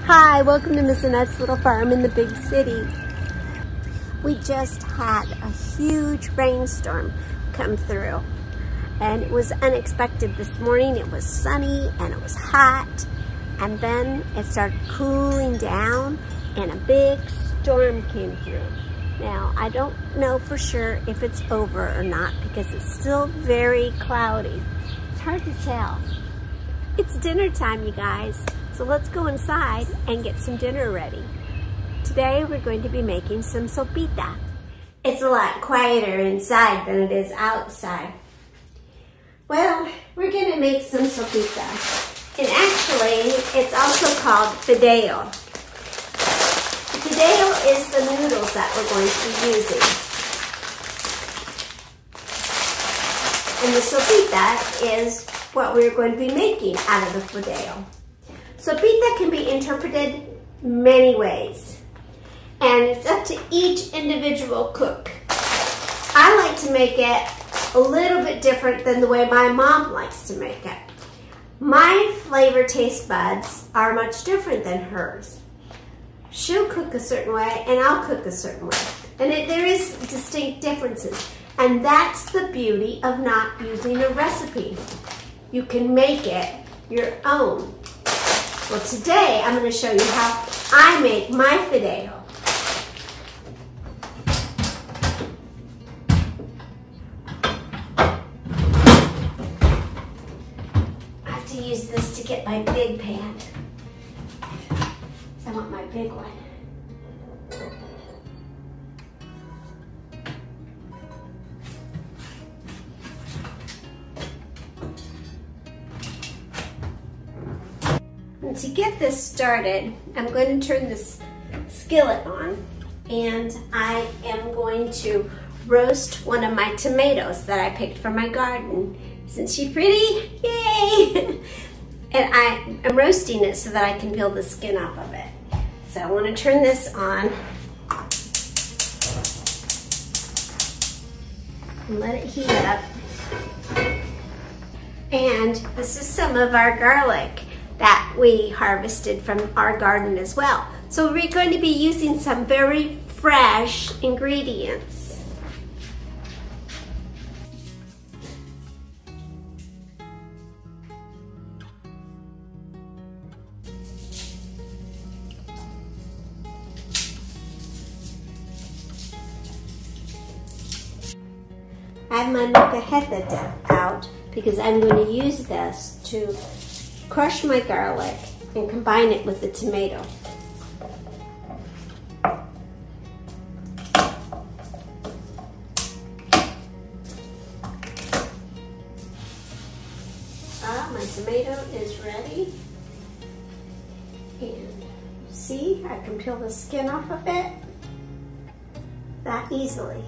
Hi, welcome to Miss Annette's Little Farm in the big city. We just had a huge rainstorm come through, and it was unexpected this morning. It was sunny and it was hot, and then it started cooling down and a big storm came through. Now, I don't know for sure if it's over or not because it's still very cloudy. It's hard to tell. It's dinner time, you guys. So let's go inside and get some dinner ready. Today we're going to be making some sopita. It's a lot quieter inside than it is outside. Well, we're gonna make some sopita. And actually, it's also called Fideo. Fideo is the noodles that we're going to be using. And the sopita is what we're going to be making out of the Fideo. Sopita can be interpreted many ways, and it's up to each individual cook. I like to make it a little bit different than the way my mom likes to make it. My flavor taste buds are much different than hers. She'll cook a certain way and I'll cook a certain way. And there is distinct differences. And that's the beauty of not using a recipe. You can make it your own. Well, today I'm going to show you how I make my Fideo. I have to use this to get my big pan. I want my big one. And to get this started, I'm going to turn this skillet on, and I am going to roast one of my tomatoes that I picked from my garden. Isn't she pretty? Yay! And I am roasting it so that I can peel the skin off of it. So I want to turn this on and let it heat up. And this is some of our garlic that we harvested from our garden as well. So we're going to be using some very fresh ingredients. I have my molcajete out because I'm going to use this to crush my garlic and combine it with the tomato. My tomato is ready. And see, I can peel the skin off of it that easily.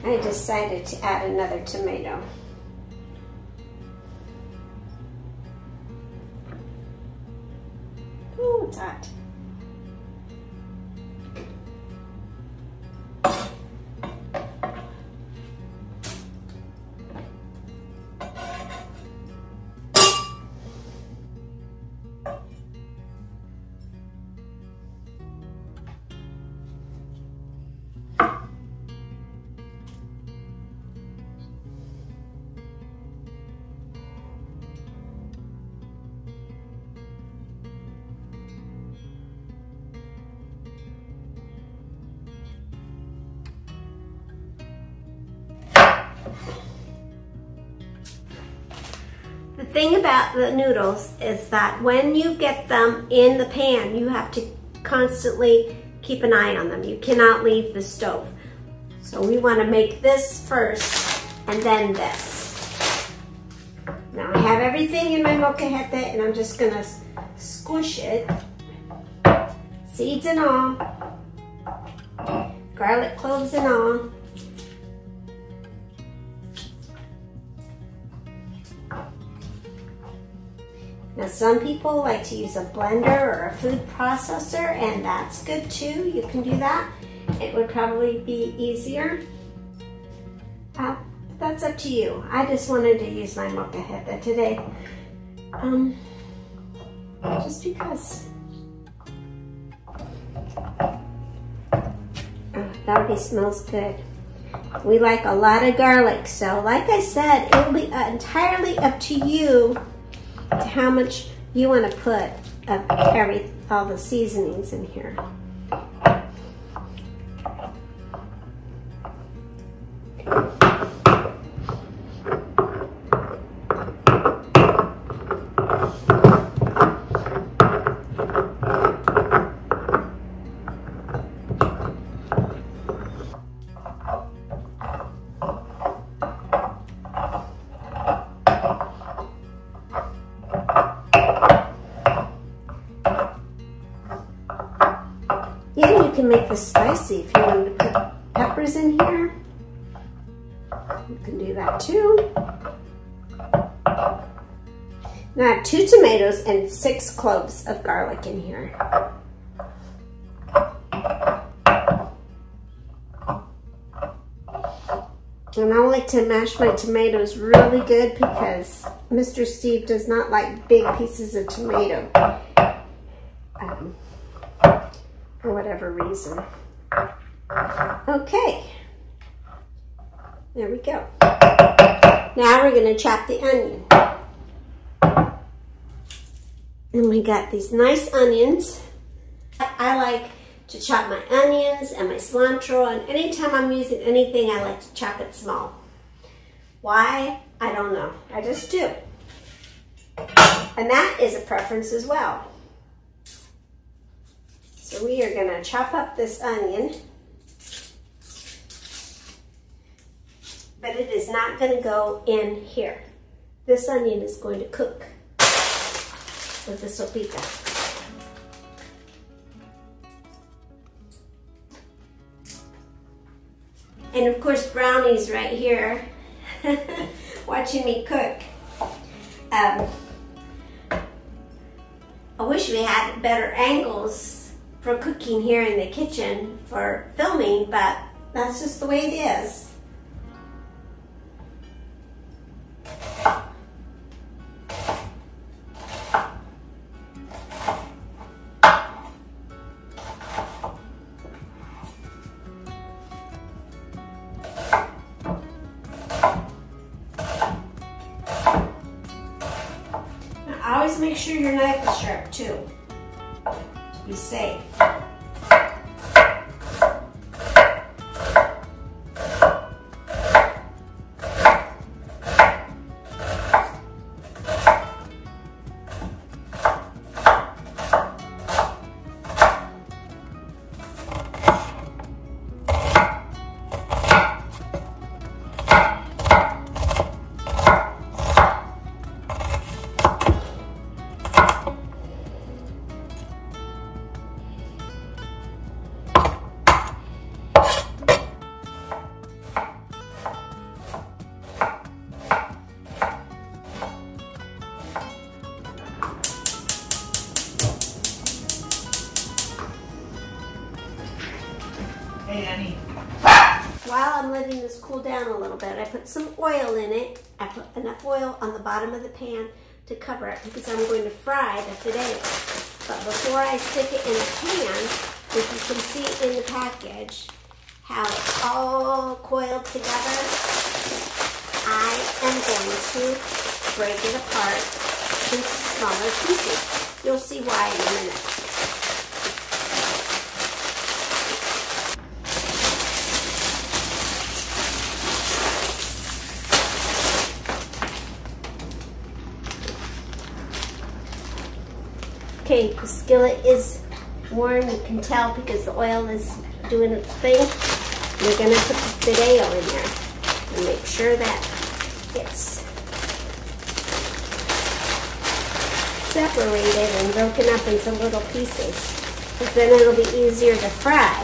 I decided to add another tomato. Ooh, it's hot. The thing about the noodles is that when you get them in the pan, you have to constantly keep an eye on them. You cannot leave the stove. So we want to make this first and then this. Now I have everything in my molcajete and I'm just gonna squish it, seeds and all, garlic cloves and all. Now some people like to use a blender or a food processor, and that's good too. You can do that. It would probably be easier. That's up to you. I just wanted to use my molcajete today. Just because. That already smells good. We like a lot of garlic, so like I said, it will be entirely up to you to how much you want to put of all the seasonings in here. Yeah, you can make this spicy if you wanted to put peppers in here. You can do that too. Now I have 2 tomatoes and 6 cloves of garlic in here. And I like to mash my tomatoes really good because Mr. Steve does not like big pieces of tomato. For whatever reason. Okay, there we go. Now we're going to chop the onion. And we got these nice onions. I like to chop my onions and my cilantro, and anytime I'm using anything, I like to chop it small. Why? I don't know. I just do. And that is a preference as well. So we are going to chop up this onion, but it is not going to go in here. This onion is going to cook with the sopita. And of course Brownie's right here watching me cook. I wish we had better angles for cooking here in the kitchen for filming, but that's just the way it is. Now, always make sure your knife is sharp too, to be safe. Hey, Annie. While I'm letting this cool down a little bit, I put some oil in it. I put enough oil on the bottom of the pan to cover it because I'm going to fry the Fideo. But before I stick it in the pan, if you can see in the package how it's all coiled together, I am going to break it apart into smaller pieces. You'll see why in a minute. Okay, the skillet is warm, you can tell because the oil is doing its thing. We're going to put the Fideo in there and make sure that it's separated and broken up into little pieces, because then it'll be easier to fry.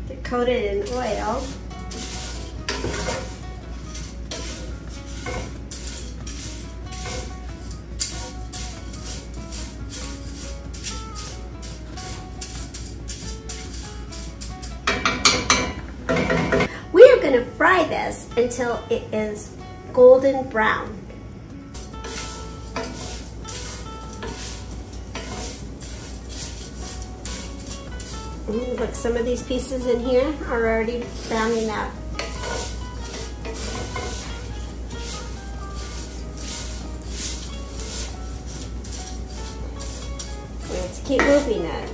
Get coated in oil. Going to fry this until it is golden brown. Look, some of these pieces in here are already browning up. We have to keep moving it.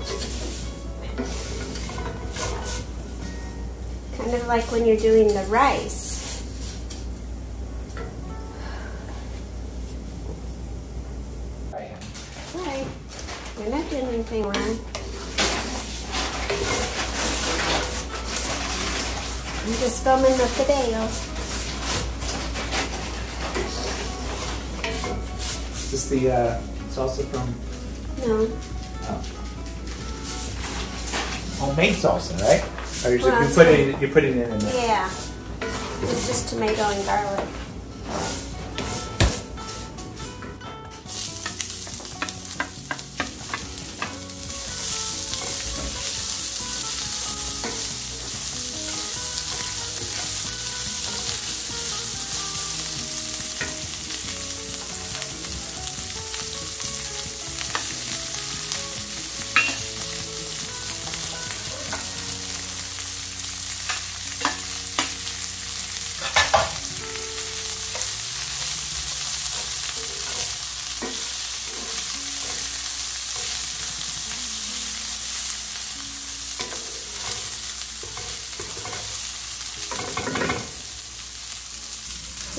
Kind of like when you're doing the rice. Right. You're not doing anything wrong. I'm just filming the Fideo. Is this the salsa from? No. Oh. Homemade salsa, right? Or Well, you're putting it in there? Yeah. It's just tomato and garlic.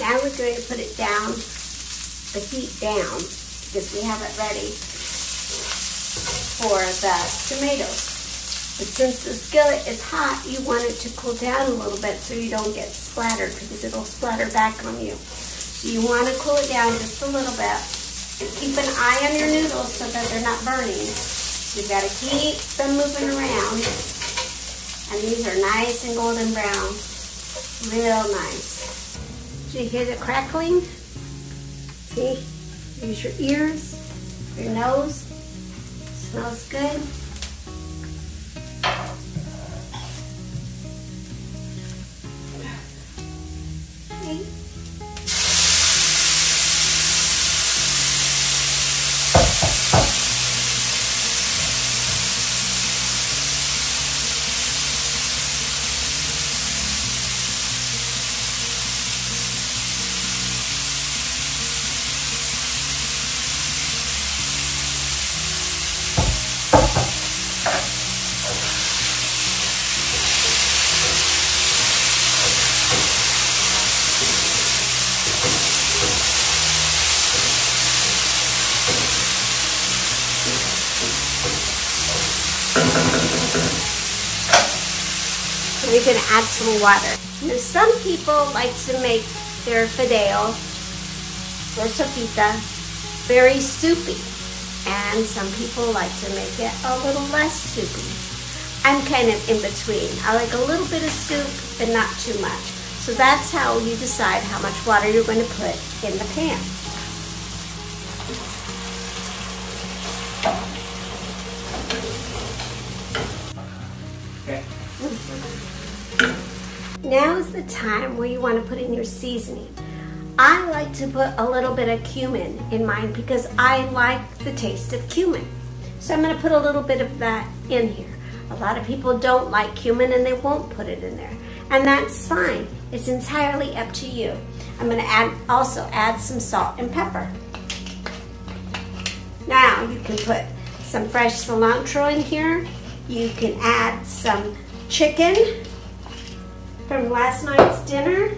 Now we're going to put it down, the heat down, because we have it ready for the tomatoes. But since the skillet is hot, you want it to cool down a little bit so you don't get splattered, because it'll splatter back on you. So you want to cool it down just a little bit. And keep an eye on your noodles so that they're not burning. You've got to keep them moving around. And these are nice and golden brown. Real nice. Do you hear the crackling? See? Use your ears, your nose. Smells good. Okay. We're going to add some water. Now, some people like to make their Fideo or sopita very soupy, and some people like to make it a little less soupy. I'm kind of in between. I like a little bit of soup, but not too much. So that's how you decide how much water you're going to put in the pan. Okay. Now is the time where you want to put in your seasoning. I like to put a little bit of cumin in mine because I like the taste of cumin. So I'm going to put a little bit of that in here. A lot of people don't like cumin and they won't put it in there. And that's fine. It's entirely up to you. I'm going to also add some salt and pepper. Now you can put some fresh cilantro in here. You can add some chicken from last night's dinner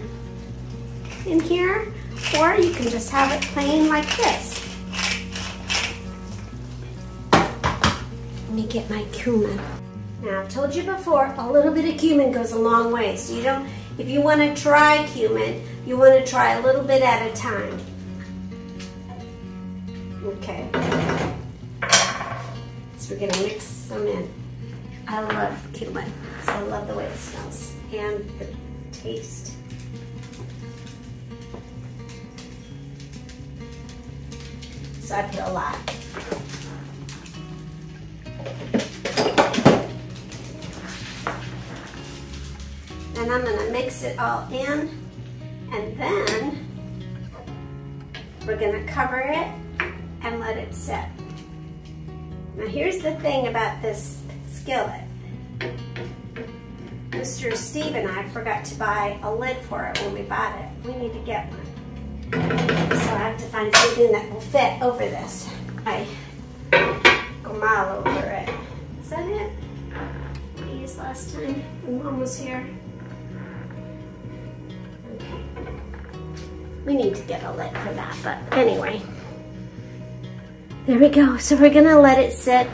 in here, or you can just have it plain like this. me get my cumin. Now, I told you before, a little bit of cumin goes a long way. So you don't, if you want to try cumin, you want to try a little bit at a time. Okay. So we're gonna mix some in. I love cumin. So I love the way it smells and the taste. So I put a lot. Then I'm gonna mix it all in, and then we're gonna cover it and let it sit. Now here's the thing about this skillet. Mr. Steve and I forgot to buy a lid for it when we bought it. We need to get one. So I have to find something that will fit over this. I gomal over it. Is that it? What I used last time when Mom was here? Okay. We need to get a lid for that, but anyway. There we go. So we're gonna let it sit,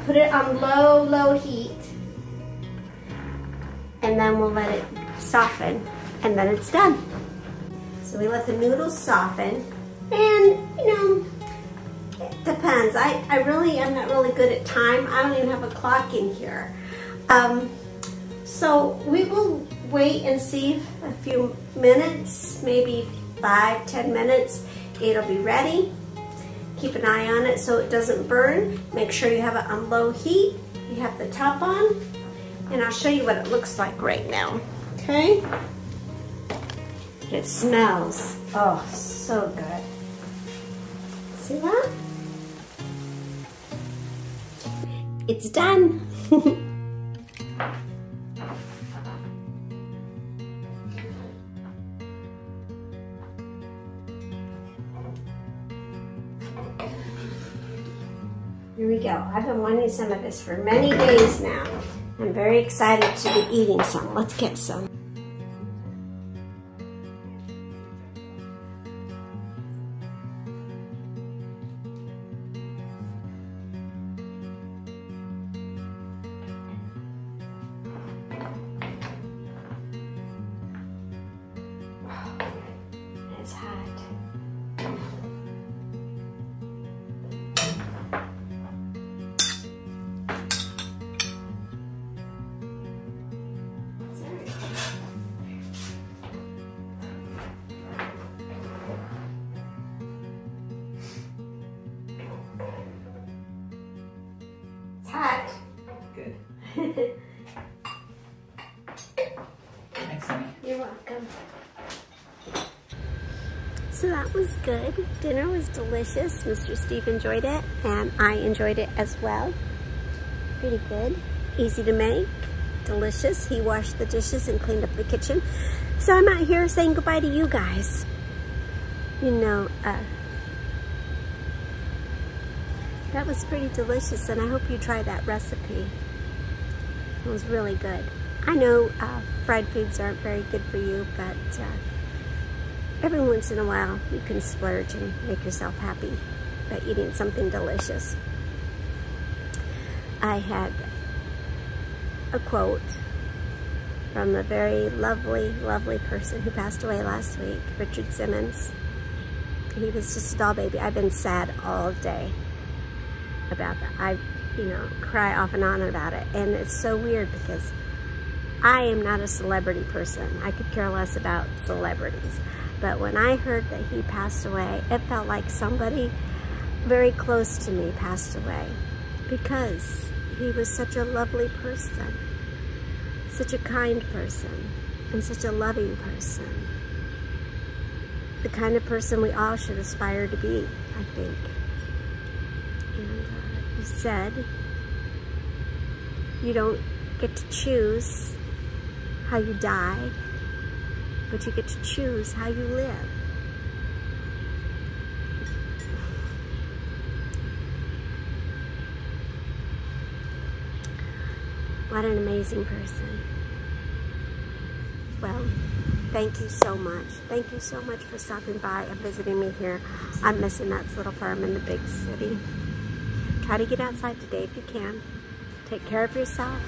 put it on low heat, and then we'll let it soften, and then it's done. So we let the noodles soften, and you know, it depends. I really am not really good at time. I don't even have a clock in here. So we will wait and see a few minutes, maybe 5-10 minutes. It'll be ready. Keep an eye on it so it doesn't burn. Make sure you have it on low heat. You have the top on, and I'll show you what it looks like right now. Okay? It smells, oh, so good. See that? It's done. Here we go. I've been wanting some of this for many days now. I'm very excited to be eating some. Let's get some. It's hot. It's hot. Good. Thanks, honey. You're welcome. So that was good. Dinner was delicious. Mr. Steve enjoyed it, and I enjoyed it as well. Pretty good. Easy to make. Delicious. He washed the dishes and cleaned up the kitchen. So I'm out here saying goodbye to you guys. You know, that was pretty delicious, and I hope you try that recipe. It was really good. I know fried foods aren't very good for you, but every once in a while you can splurge and make yourself happy by eating something delicious. I had a quote from a very lovely, lovely person who passed away last week, Richard Simmons. He was just a doll baby. I've been sad all day about that. I, cry off and on about it. And it's so weird because I am not a celebrity person. I could care less about celebrities. But when I heard that he passed away, it felt like somebody very close to me passed away, because he was such a lovely person, such a kind person, and such a loving person. The kind of person we all should aspire to be, I think. And he said, you don't get to choose how you die, but you get to choose how you live. What an amazing person. Well, thank you so much. Thank you so much for stopping by and visiting me here on Miss Annette's Little Farm in the big city. Try to get outside today if you can. Take care of yourself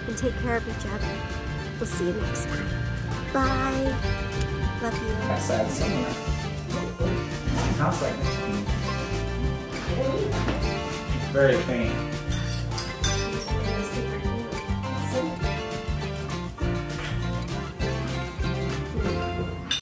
and take care of each other. We'll see you next time. Bye. Love you. That's sad somewhere. Sounds like it's very faint.